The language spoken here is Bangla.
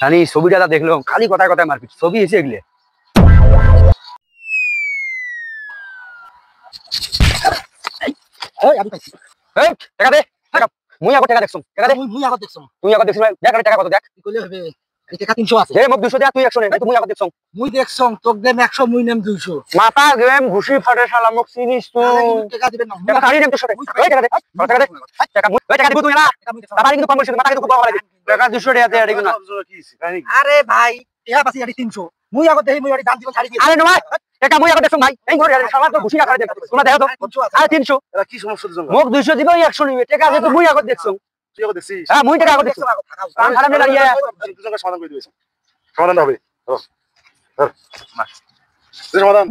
জানি ছবিটা যা দেখলাম খালি কথায় কথায় মারপিট ছবি এসে এগুলো আমি পাইছি এই টাকা দে টাকা মুই আগত টাকা দেখছম টাকা দে মুই আগত দেখছম তুই আগত দেখছিস দেখ আরে টাকা কত দেখ কি কইলে হবে এই টাকা 300 আছে দে মোক 200 দেখ তুই 100 নে তুই আগত দেখছম মুই দেখছম তোক দেম 100 মুই নেম 200 মাথা গেম ঘুষি ফাটে শালা মোক চিনিস তুই টাকা দিবেন না টাকা ছাড়ি দেম তোর সাথে ওই টাকা দে টাকা দে টাকা মুই টাকা দিব তুই না তারপরে কিন্তু কম বলছিস মাথা কিন্তু খুব ভালো লাগে টাকা 200 টাকা দে এদিকে না আরে ভাই টাকা পাছি আড়ি 300 মুই আগত দেই মুই আড়ি দাম দিব ছাড়ি দিই আরে নয় টাকা মুই আগত দেখছম ভাই এই ঘরে শালা তো ঘুষি না করে দে তোমরা দেখো তো আরে 300 এরা কি সমস্যা জন্য মোক 200 দিব 100 নিবে টাকা দে তো মুই আগত দেখছম তুই আগত দেখছিস হ্যাঁ মুই টাকা আগত দেখছম কাম খারাপ না লাগিয়ে দুজনকে সমাধান করে দিয়েছে সমাধান হবে ধর সমাধান